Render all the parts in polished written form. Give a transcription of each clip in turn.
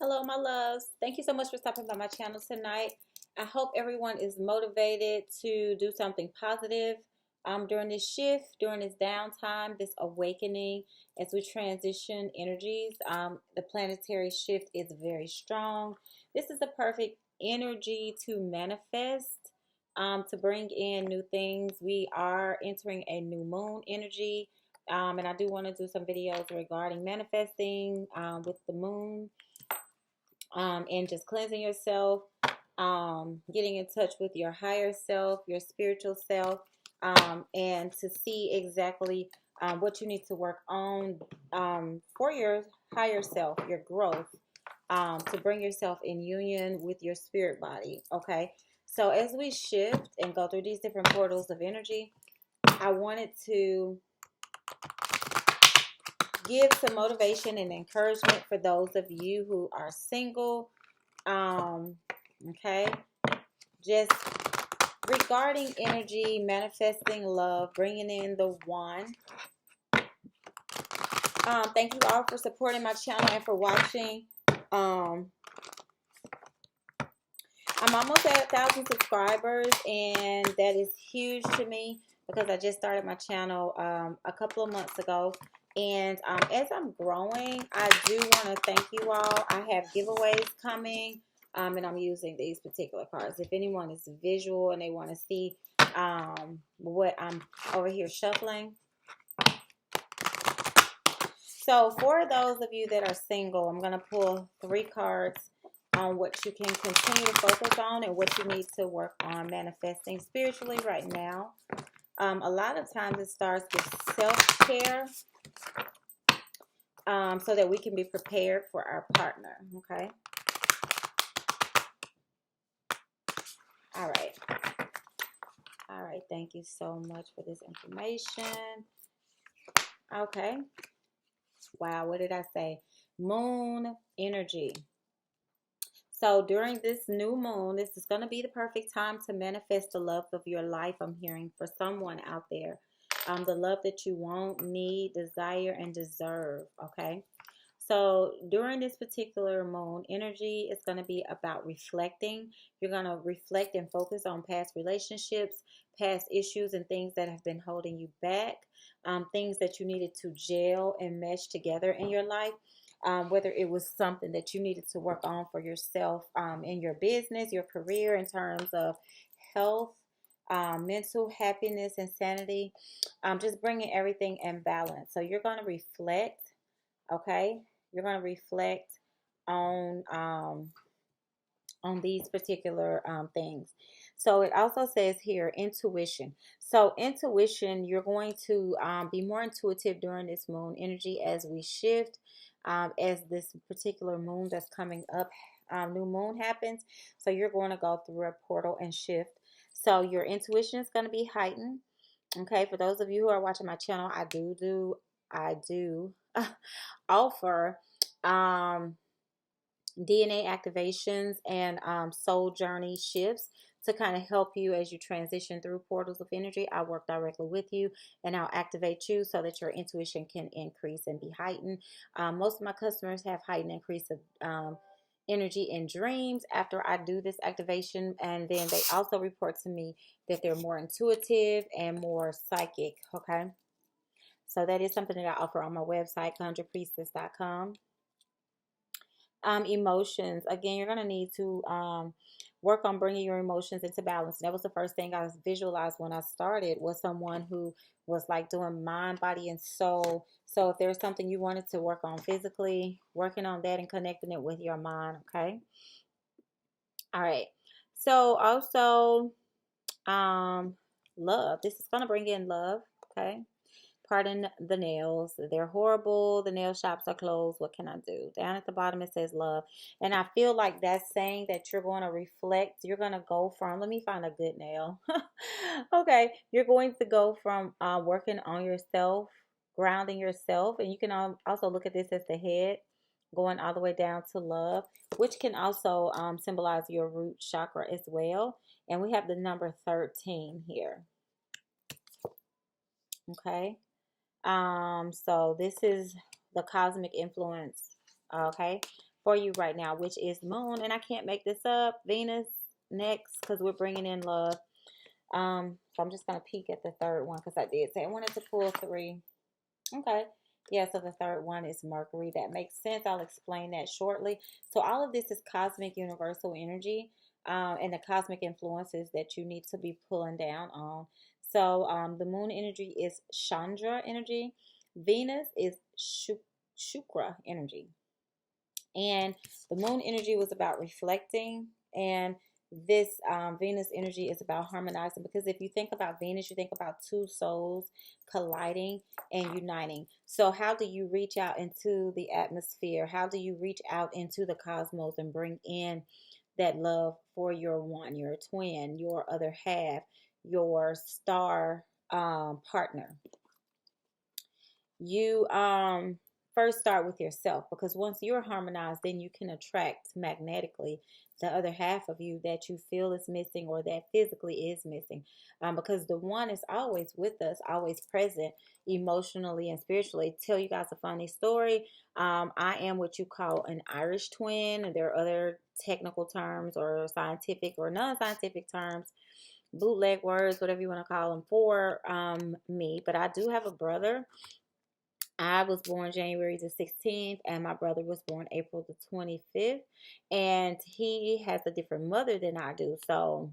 Hello, my loves. Thank you so much for stopping by my channel tonight. I hope everyone is motivated to do something positive during this shift, during this downtime, this awakening as we transition energies. The planetary shift is very strong. This is the perfect energy to manifest, to bring in new things. We are entering a new moon energy. And I do want to do some videos regarding manifesting with the moon, and just cleansing yourself, getting in touch with your higher self, your spiritual self, and to see exactly what you need to work on for your higher self, your growth, to bring yourself in union with your spirit body. Okay, so as we shift and go through these different portals of energy, I wanted to give some motivation and encouragement for those of you who are single. Okay, just regarding energy, manifesting love, bringing in the one. Thank you all for supporting my channel and for watching. I'm almost at 1,000 subscribers, and that is huge to me because I just started my channel a couple of months ago. And as I'm growing, I do want to thank you all. I have giveaways coming, and I'm using these particular cards. If anyone is visual and they want to see what I'm over here shuffling. So for those of you that are single, I'm going to pull 3 cards on what you can continue to focus on and what you need to work on manifesting spiritually right now. A lot of times it starts with self-care, so that we can be prepared for our partner. Okay. All right. All right. Thank you so much for this information. Okay. Wow. What did I say? Moon energy. So during this new moon, this is going to be the perfect time to manifest the love of your life. I'm hearing for someone out there. The love that you want, need, desire, and deserve. Okay. So during this particular moon energy, it's going to be about reflecting. You're going to reflect and focus on past relationships, past issues, and things that have been holding you back. Things that you needed to gel and mesh together in your life. Whether it was something that you needed to work on for yourself, in your business, your career, in terms of health, mental happiness and sanity, just bringing everything in balance. So you're going to reflect. Okay, you're going to reflect on these particular things. So it also says here intuition. So intuition, you're going to be more intuitive during this moon energy as we shift, as this particular moon that's coming up, new moon happens. So you're going to go through a portal and shift. So your intuition is going to be heightened. Okay, for those of you who are watching my channel, I do offer DNA activations and soul journey shifts to kind of help you as you transition through portals of energy. I work directly with you and I'll activate you so that your intuition can increase and be heightened. Most of my customers have heightened increase of energy in dreams after I do this activation, and then they also report to me that they're more intuitive and more psychic. Okay, so that is something that I offer on my website, conjurepriestess.com. Emotions. Again, you're going to need to work on bringing your emotions into balance. That was the first thing I visualized when I started, was someone who was like doing mind, body, and soul. So if there's something you wanted to work on physically, working on that and connecting it with your mind. Okay. All right. So also, love. This is going to bring in love. Okay. Pardon the nails. They're horrible. The nail shops are closed. What can I do? Down at the bottom it says love. And I feel like that's saying that you're going to reflect. You're going to go from, let me find a good nail. Okay. You're going to go from working on yourself, grounding yourself. And you can also look at this as the head, going all the way down to love, which can also symbolize your root chakra as well. And we have the number 13 here. Okay. So this is the cosmic influence, okay, for you right now, which is Moon. And I can't make this up. Venus next, because we're bringing in love. So I'm just going to peek at the third one, because I did say I wanted to pull 3. Okay. Yeah, so the third one is Mercury. That makes sense. I'll explain that shortly. So all of this is cosmic universal energy, and the cosmic influences that you need to be pulling down on. So the moon energy is Chandra energy. Venus is Shukra energy. And the moon energy was about reflecting, and this Venus energy is about harmonizing, because if you think about Venus, you think about two souls colliding and uniting. So how do you reach out into the atmosphere? How do you reach out into the cosmos and bring in that love for your one, your twin, your other half, your star partner? You first start with yourself, because once you're harmonized, then you can attract magnetically the other half of you that you feel is missing, or that physically is missing, because the one is always with us, always present emotionally and spiritually. Tell you guys a funny story. I am what you call an Irish twin. There are other technical terms or scientific or non-scientific terms, bootleg words, whatever you want to call them, for me. But I do have a brother. I was born January the 16th, and my brother was born April the 25th. And he has a different mother than I do. So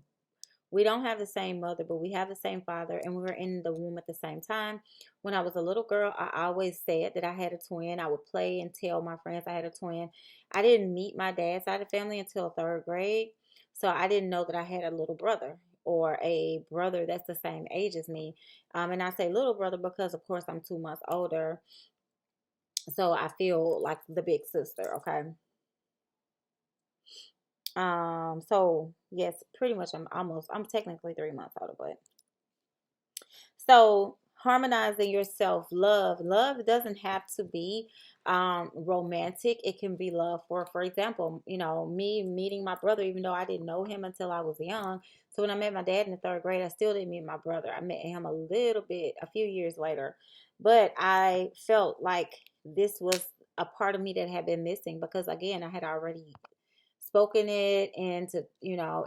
we don't have the same mother, but we have the same father, and we were in the womb at the same time. When I was a little girl, I always said that I had a twin. I would play and tell my friends I had a twin. I didn't meet my dad's side of the family until 3rd grade. So I didn't know that I had a little brother, or a brother that's the same age as me. And I say little brother because, of course, I'm 2 months older. So I feel like the big sister, okay? So yes, pretty much I'm technically 3 months older, but so harmonizing yourself, love doesn't have to be romantic. It can be love for example, me meeting my brother, even though I didn't know him until I was young. So when I met my dad in the 3rd grade, I still didn't meet my brother. I met him a few years later, but I felt like this was a part of me that had been missing, because again, I had already spoken it into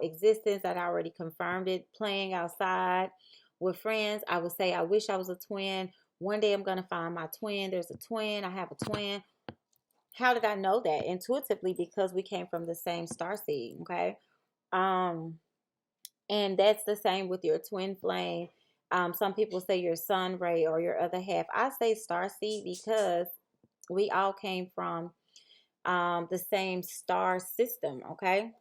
existence. I'd already confirmed it playing outside with friends. I would say, I wish I was a twin. One day I'm going to find my twin. There's a twin. I have a twin. How did I know that? Intuitively, because we came from the same star seed. Okay. And that's the same with your twin flame. Some people say your sun ray or your other half. I say star seed because we all came from the same star system. Okay.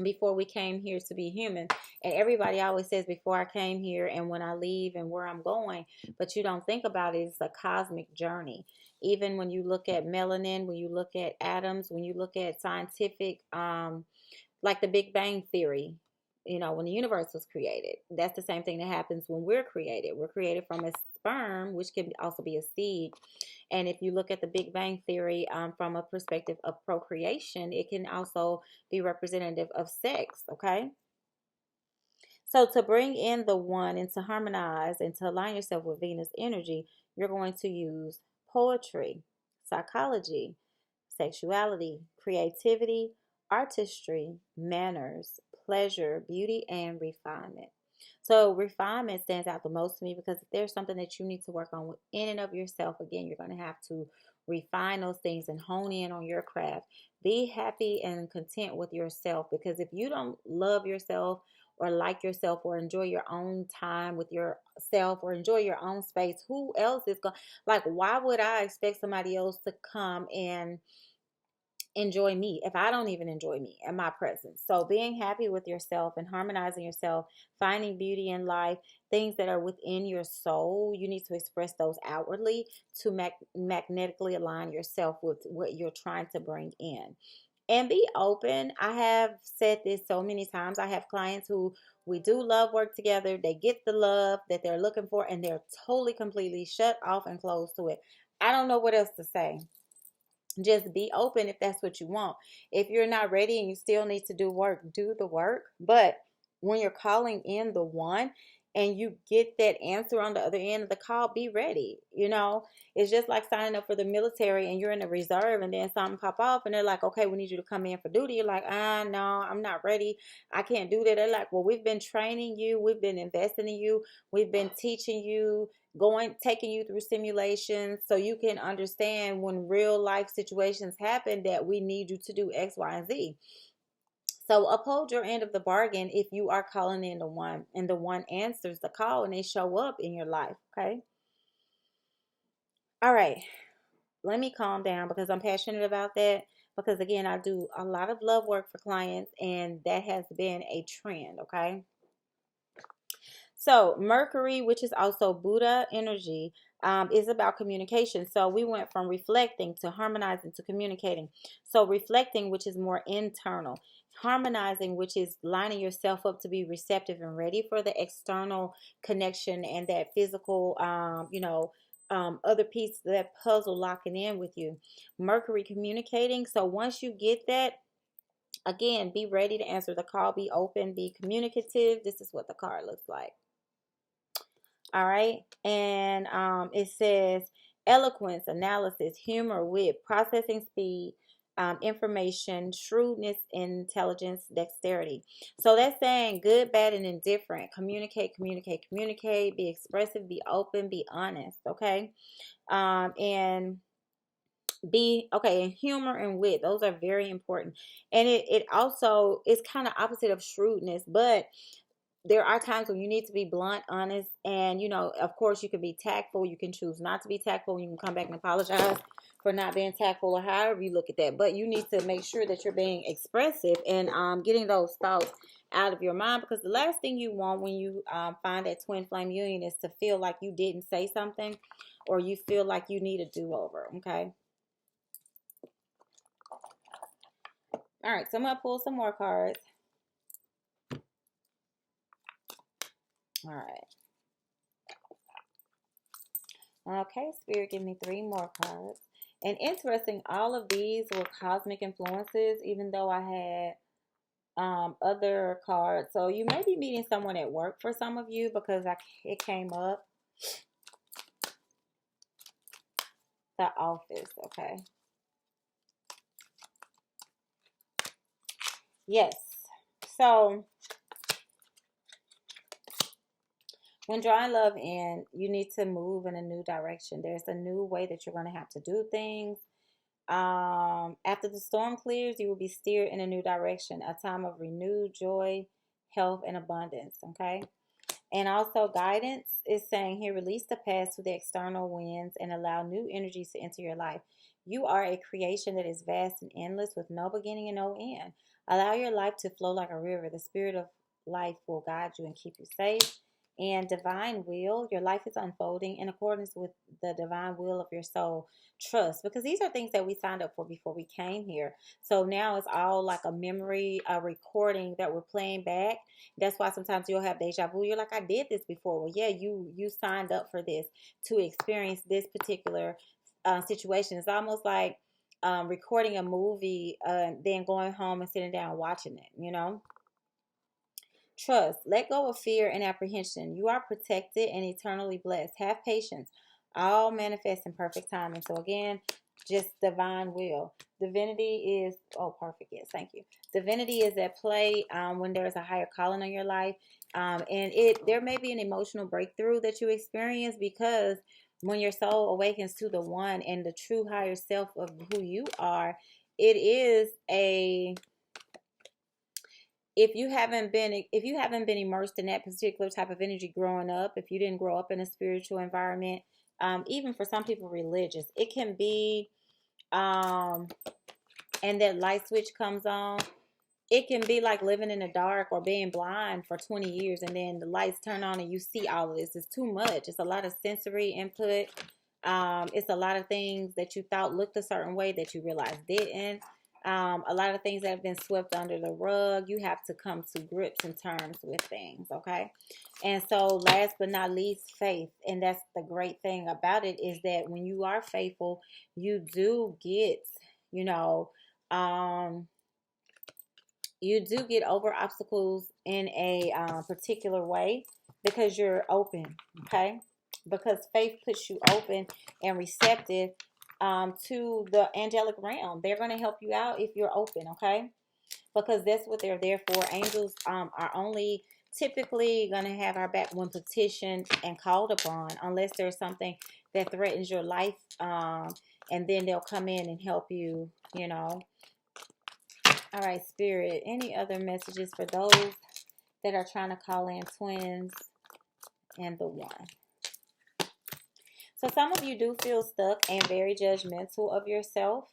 Before we came here to be human. And everybody always says before I came here and when I leave and where I'm going, but you don't think about it. It's a cosmic journey. Even when you look at melanin, when you look at atoms, when you look at scientific, like the Big Bang Theory, when the universe was created, that's the same thing that happens when we're created. We're created from a sperm, which can also be a seed. And if you look at the Big Bang Theory from a perspective of procreation, it can also be representative of sex, okay? So to bring in the one and to harmonize and to align yourself with Venus energy, you're going to use poetry, psychology, sexuality, creativity, artistry, manners, pleasure, beauty, and refinement. So refinement stands out the most to me, because if there's something that you need to work on in and of yourself, again, you're going to have to refine those things and hone in on your craft. Be happy and content with yourself, because if you don't love yourself or like yourself or enjoy your own time with yourself or enjoy your own space, who else is going, like, why would I expect somebody else to come and enjoy me if I don't even enjoy me and my presence? So being happy with yourself and harmonizing yourself, finding beauty in life, things that are within your soul, you need to express those outwardly to magnetically align yourself with what you're trying to bring in. And be open. I have said this so many times. I have clients who we do love work together. They get the love that they're looking for, and they're totally, completely shut off and closed to it. I don't know what else to say. Just be open if that's what you want. If you're not ready and you still need to do work, do the work. But when you're calling in the one, and you get that answer on the other end of the call, be ready. You know, it's just like signing up for the military and you're in the reserve and then something pop off and they're like, okay, we need you to come in for duty. You're like, no, I'm not ready. I can't do that. They're like, well, we've been training you. We've been investing in you. We've been teaching you, taking you through simulations so you can understand when real life situations happen that we need you to do X, Y, and Z. So uphold your end of the bargain if you are calling in the one and the one answers the call and they show up in your life. Okay. All right. Let me calm down because I'm passionate about that. Because again, I do a lot of love work for clients and that has been a trend. Okay. So Mercury, which is also Buddha energy, is about communication. So we went from reflecting to harmonizing to communicating. So reflecting, which is more internal. Harmonizing, which is lining yourself up to be receptive and ready for the external connection and that physical, other piece of that puzzle locking in with you. Mercury communicating. So once you get that, again, be ready to answer the call, be open, be communicative. This is what the card looks like. All right. And it says eloquence, analysis, humor, wit, processing speed, information, shrewdness, intelligence, dexterity. So that's saying good, bad, and indifferent. Communicate, communicate, communicate. Be expressive, be open, be honest. Okay. And humor and wit. Those are very important. And it also is kind of opposite of shrewdness, but there are times when you need to be blunt, honest, and of course, you can be tactful. You can choose not to be tactful. You can come back and apologize for not being tactful, or however you look at that. But you need to make sure that you're being expressive and getting those thoughts out of your mind, because the last thing you want when you find that twin flame union is to feel like you didn't say something, or you feel like you need a do-over. Okay. All right. So I'm gonna pull some more cards. All right. Okay, Spirit, give me 3 more cards. And interesting, all of these were cosmic influences, even though I had other cards. So you may be meeting someone at work for some of you, because it came up. The office, okay. Yes. So when drawing love in, you need to move in a new direction. There's a new way that you're going to have to do things. After the storm clears, you will be steered in a new direction, a time of renewed joy, health, and abundance. Okay. And also guidance is saying here, release the past to the external winds and allow new energies to enter your life. You are a creation that is vast and endless with no beginning and no end. Allow your life to flow like a river. The spirit of life will guide you and keep you safe. And divine will, your life is unfolding in accordance with the divine will of your soul. Trust, because these are things that we signed up for before we came here. So now it's all like a memory, a recording that we're playing back. That's why sometimes you'll have deja vu. You're like, I did this before. Well, yeah, you signed up for this to experience this particular situation. It's almost like recording a movie, then going home and sitting down watching it. Trust. Let go of fear and apprehension. You are protected and eternally blessed. Have patience. All manifest in perfect timing. So again, just divine will. Divinity is, oh, perfect. Yes, thank you. Divinity is at play when there's a higher calling on your life. And there may be an emotional breakthrough that you experience, because when your soul awakens to the one and the true higher self of who you are, it is a if you haven't been immersed in that particular type of energy growing up, if you didn't grow up in a spiritual environment, even for some people religious, it can be and that light switch comes on, it can be like living in the dark or being blind for 20 years, and then the lights turn on and you see all of this. It's too much. It's a lot of sensory input. It's a lot of things that you thought looked a certain way that you realized didn't. A lot of things that have been swept under the rug. You have to come to grips and terms with things, okay? And so last but not least, faith. And that's the great thing about it, is that when you are faithful, you do get, you do get over obstacles in a particular way. because you're open, okay? Because faith puts you open and receptive to the angelic realm. They're going to help you out if you're open, okay? Because that's what they're there for. Angels are only typically going to have our back when petitioned and called upon, unless there's something that threatens your life, and then they'll come in and help you, you know. All right, Spirit, any other messages for those that are trying to call in twins and the one? So some of you do feel stuck and very judgmental of yourself.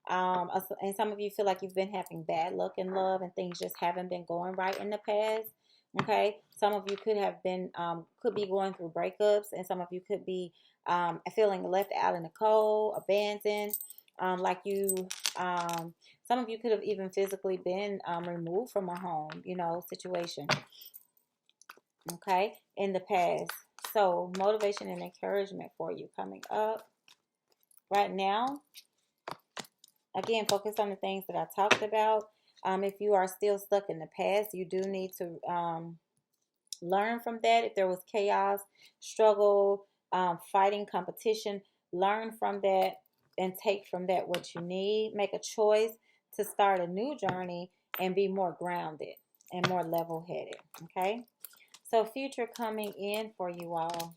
And some of you feel like you've been having bad luck in love and things just haven't been going right in the past. Okay. Some of you could be going through breakups, and some of you could be feeling left out in the cold, abandoned. Some of you could have even physically been removed from a home, situation. Okay. In the past. So motivation and encouragement for you coming up right now. Again, focus on the things that I talked about. If you are still stuck in the past, you do need to learn from that. If there was chaos, struggle, fighting, competition, learn from that and take from that what you need. Make a choice to start a new journey and be more grounded and more level-headed. Okay? So future coming in for you all.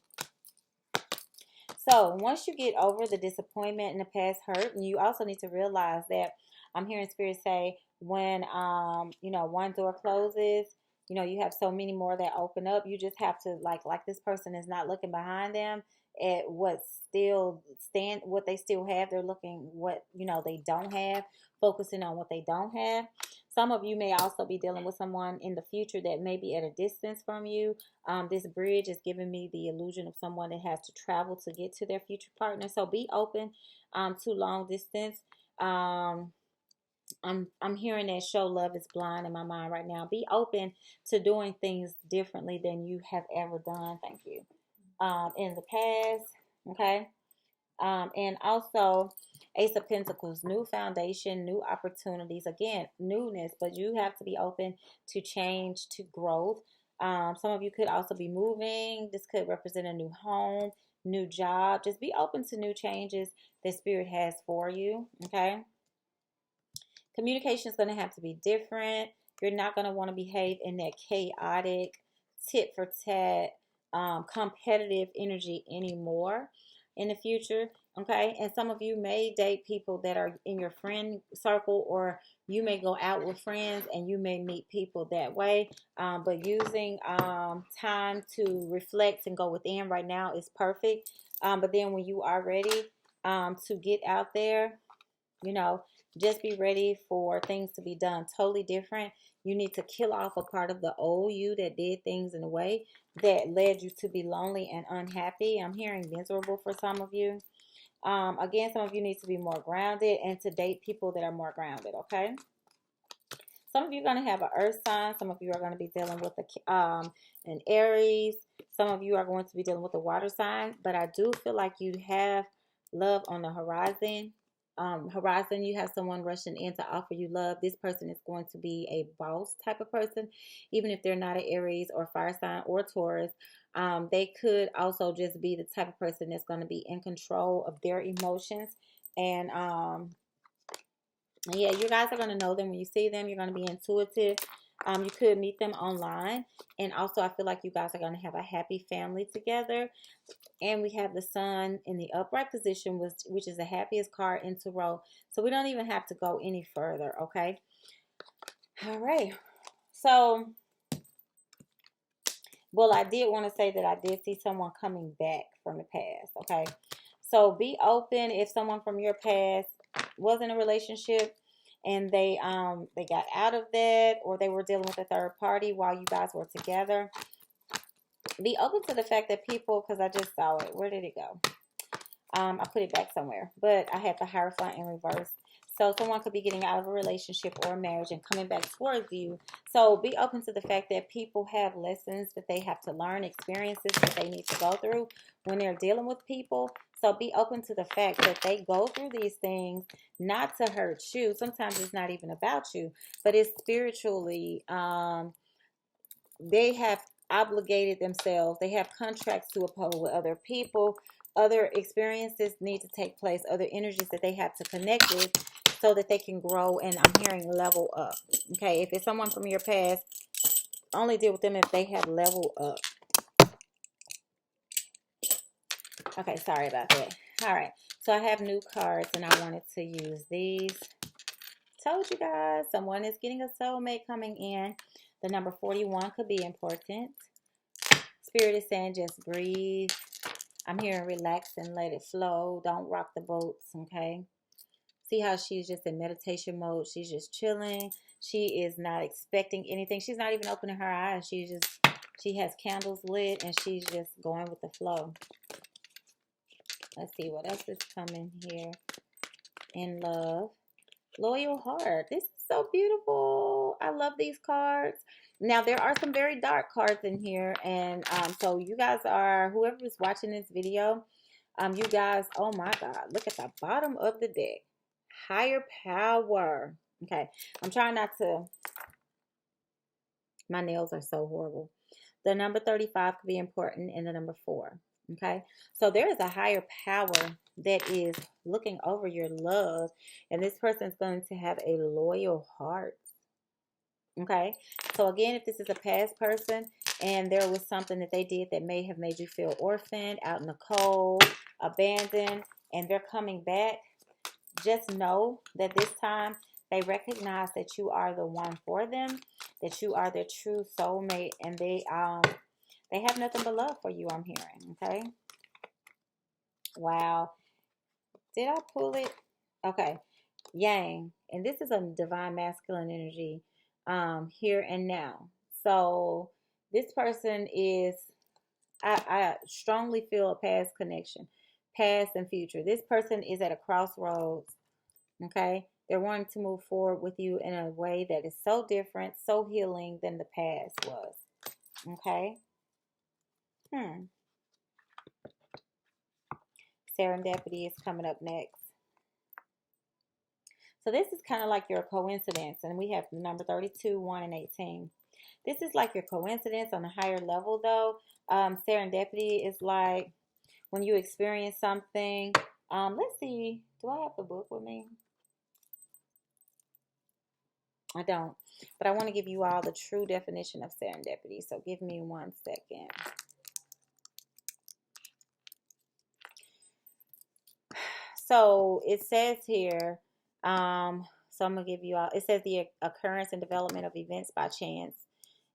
So once you get over the disappointment and the past hurt, and you also need to realize that I'm hearing Spirit say when one door closes, you have so many more that open up. You just have to like this person is not looking behind them at what they still have. They're looking what they don't have, focusing on what they don't have. Some of you may also be dealing with someone in the future that may be at a distance from you. This bridge is giving me the illusion of someone that has to travel to get to their future partner. So be open to long distance. I'm hearing that show love is blind in my mind right now. Be open to doing things differently than you have ever done. Thank you. In the past. Okay. And also Ace of Pentacles, new foundation, new opportunities. Again, newness, but you have to be open to change, to growth. Some of you could also be moving. This could represent a new home, new job. Just be open to new changes that Spirit has for you. Okay. Communication is going to have to be different. You're not going to want to behave in that chaotic, tit for tat, competitive energy anymore in the future. Okay. And some of you may date people that are in your friend circle, or you may go out with friends and you may meet people that way. But using time to reflect and go within right now is perfect. But then when you are ready to get out there, just be ready for things to be done totally different. You need to kill off a part of the old you that did things in a way that led you to be lonely and unhappy. I'm hearing miserable for some of you. Again, some of you need to be more grounded and to date people that are more grounded, okay? Some of you are going to have an earth sign. Some of you are going to be dealing with an Aries. Some of you are going to be dealing with a water sign. But I do feel like you have love on the horizon. You have someone rushing in to offer you love. This person is going to be a boss type of person, even if they're not an Aries or fire sign or Taurus. They could also just be the type of person that's going to be in control of their emotions. And yeah, you guys are going to know them when you see them. You're going to be intuitive. You could meet them online. And also, I feel like you guys are going to have a happy family together. And we have the sun in the upright position, which is the happiest card in tarot. So we don't even have to go any further, okay? All right. So, well, I did want to say that I did see someone coming back from the past, okay? So be open if someone from your past was in a relationship and they got out of that, or they were dealing with a third party while you guys were together. Be open to the fact that people, because I just saw it. Where did it go? I put it back somewhere, but I had the Hierophant in reverse. So someone could be getting out of a relationship or a marriage and coming back towards you. So be open to the fact that people have lessons that they have to learn, experiences that they need to go through when they're dealing with people. So be open to the fact that they go through these things not to hurt you. Sometimes it's not even about you, but it's spiritually. They have obligated themselves. They have contracts to uphold with other people. Other experiences need to take place. Other energies that they have to connect with so that they can grow. And I'm hearing level up. Okay, if it's someone from your past, only deal with them if they have leveled up. Okay, sorry about that. All right, so I have new cards and I wanted to use these. Told you guys, someone is getting a soulmate coming in. The number 41 could be important. Spirit is saying just breathe. I'm hearing relax and let it flow. Don't rock the boats, okay? See how she's just in meditation mode. She's just chilling. She is not expecting anything. She's not even opening her eyes. She has candles lit and she's just going with the flow. Let's see what else is coming here in love. Loyal heart. This is so beautiful. I love these cards. Now, there are some very dark cards in here. And so you guys are, whoever is watching this video, you guys, oh my God, look at the bottom of the deck. Higher power. Okay. I'm trying not to, my nails are so horrible. The number 35 could be important and the number 4. Okay. So there is a higher power that is looking over your love. And this person is going to have a loyal heart. Okay. So again, if this is a past person and there was something that they did that may have made you feel orphaned, out in the cold, abandoned, and they're coming back, just know that this time they recognize that you are the one for them, that you are their true soulmate, and they have nothing but love for you, I'm hearing, okay? Wow. Did I pull it? Okay. Yang. And this is a divine masculine energy here and now. So this person is, I strongly feel a past connection, past and future. This person is at a crossroads, okay? They're wanting to move forward with you in a way that is so different, so healing than the past was, okay? Serendipity is coming up next. So this is kind of like your coincidence. And we have the number 32, 1, and 18. This is like your coincidence on a higher level, though. Serendipity is like when you experience something. Let's see. Do I have the book with me? I don't. But I want to give you all the true definition of serendipity. So give me 1 second. So it says here, so I'm going to give you all, it says the occurrence and development of events by chance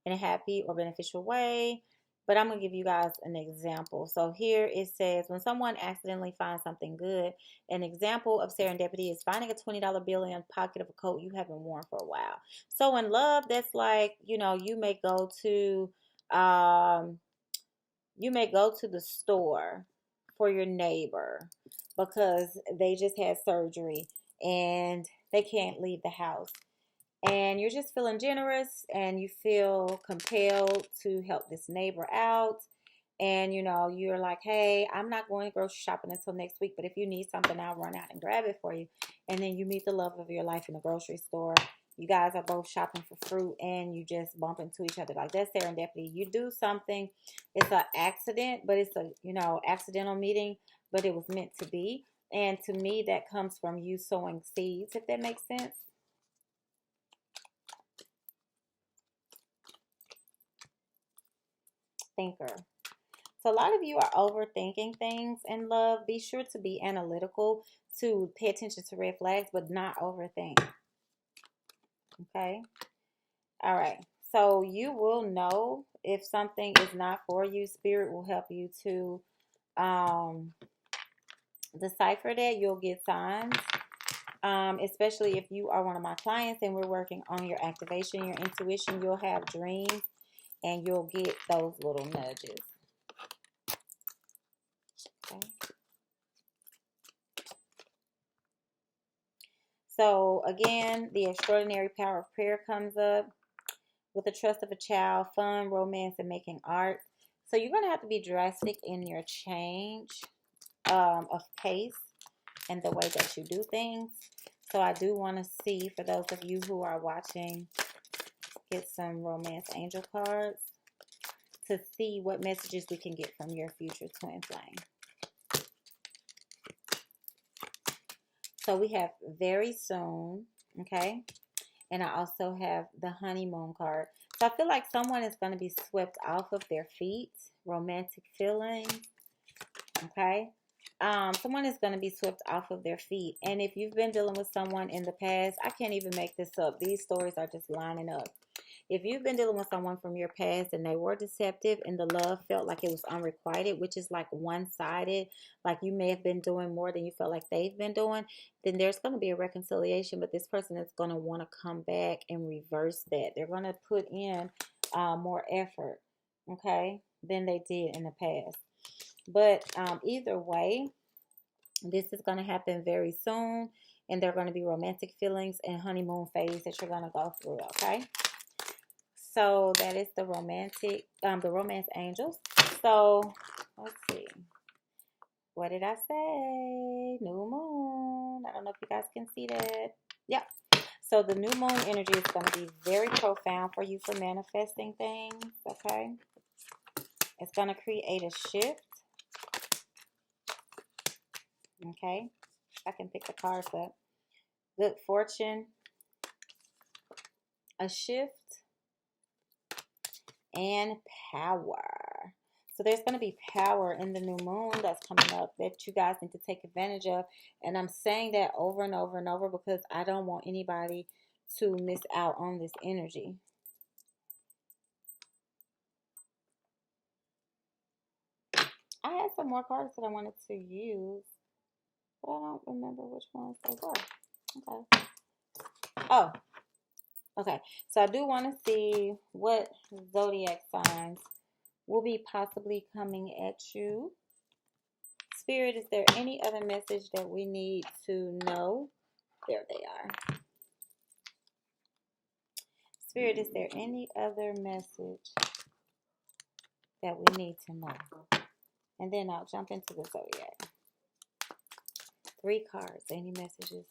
in a happy or beneficial way. But I'm going to give you guys an example. So here it says, when someone accidentally finds something good, an example of serendipity is finding a $20 bill in the pocket of a coat you haven't worn for a while. So in love, that's like, you know, you may go to the store for your neighbor because they just had surgery and they can't leave the house. And you're just feeling generous and you feel compelled to help this neighbor out. And, you know, you're like, hey, I'm not going grocery shopping until next week, but if you need something, I'll run out and grab it for you. And then you meet the love of your life in the grocery store. You guys are both shopping for fruit and you just bump into each other. Like, that's serendipity. You do something. It's an accident, but it's a, you know, accidental meeting, but it was meant to be. And to me, that comes from you sowing seeds, if that makes sense. Thinker. So a lot of you are overthinking things in love. Be sure to be analytical, to pay attention to red flags, but not overthink. Okay? All right. So you will know if something is not for you. Spirit will help you to decipher that. You'll get signs. Especially if you are one of my clients and we're working on your activation, your intuition, you'll have dreams and you'll get those little nudges. Okay. So again, the extraordinary power of prayer comes up with the trust of a child, fun, romance, and making art. So you're going to have to be drastic in your change of pace and the way that you do things. So I do want to see, for those of you who are watching, get some romance angel cards to see what messages we can get from your future twin flame. So we have very soon, okay? And I also have the honeymoon card. So I feel like someone is going to be swept off of their feet, romantic feelings, okay? Someone is going to be swept off of their feet. And if you've been dealing with someone in the past, I can't even make this up. These stories are just lining up. If you've been dealing with someone from your past and they were deceptive and the love felt like it was unrequited, which is like one-sided, like you may have been doing more than you felt like they've been doing, then there's going to be a reconciliation, but this person is going to want to come back and reverse that. They're going to put in more effort, okay, than they did in the past. But either way, this is going to happen very soon, and there are going to be romantic feelings and honeymoon phase that you're going to go through, okay? So that is the romance angels. So let's see. What did I say? New moon. I don't know if you guys can see that. Yeah. So the new moon energy is going to be very profound for you for manifesting things. Okay. It's going to create a shift. Okay. I can pick the cards up. Good fortune. A shift. And power. So there's going to be power in the new moon that's coming up that you guys need to take advantage of. And I'm saying that over and over and over because I don't want anybody to miss out on this energy. I had some more cards that I wanted to use, but I don't remember which ones they were. Okay. Oh, okay. So I do want to see what zodiac signs will be possibly coming at you. Spirit, is there any other message that we need to know? There they are. Spirit, is there any other message that we need to know? And then I'll jump into the zodiac. 3 cards. Any messages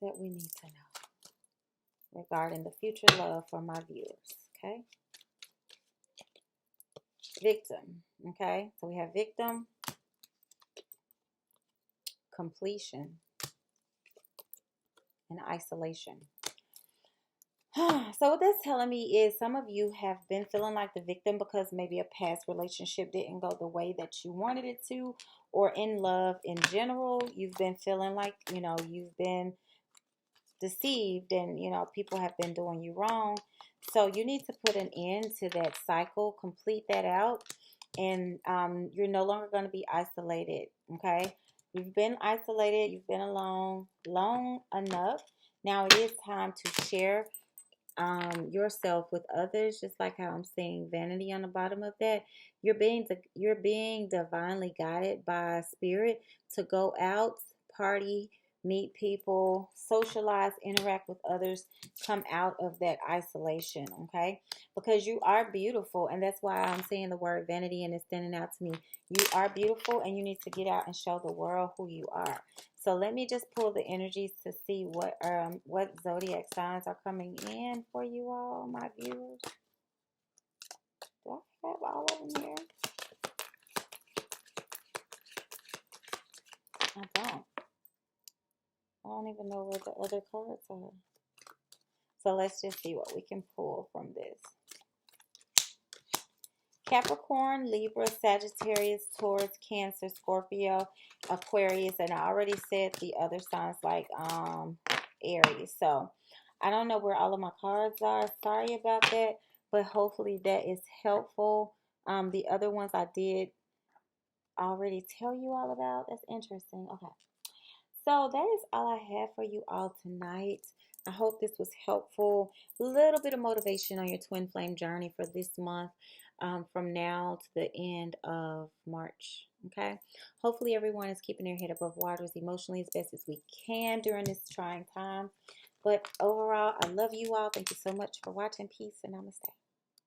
that we need to know regarding the future love for my viewers? Okay. Victim. Okay. So we have victim, completion, and isolation. So what that's telling me is some of you have been feeling like the victim because maybe a past relationship didn't go the way that you wanted it to, or in love in general, you've been feeling like, you know, you've been deceived and, you know, people have been doing you wrong. So you need to put an end to that cycle, complete that out, and you're no longer going to be isolated, okay? You've been isolated, you've been alone long enough. Now it is time to share yourself with others, just like how I'm seeing vanity on the bottom of that. You're being divinely guided by spirit to go out, party, meet people, socialize, interact with others, come out of that isolation, okay? Because you are beautiful, and that's why I'm saying the word vanity and it's standing out to me. You are beautiful, and you need to get out and show the world who you are. So let me just pull the energies to see what zodiac signs are coming in for you all, my viewers. Do I have all of them here? I don't. I don't even know where the other cards are. So let's just see what we can pull from this. Capricorn, Libra, Sagittarius, Taurus, Cancer, Scorpio, Aquarius, and I already said the other signs like Aries. So I don't know where all of my cards are. Sorry about that, but hopefully that is helpful. The other ones I did already tell you all about. That's interesting. Okay. So that is all I have for you all tonight. I hope this was helpful. A little bit of motivation on your twin flame journey for this month, from now to the end of March. Okay. Hopefully everyone is keeping their head above water as emotionally as best as we can during this trying time. But overall, I love you all. Thank you so much for watching. Peace and namaste.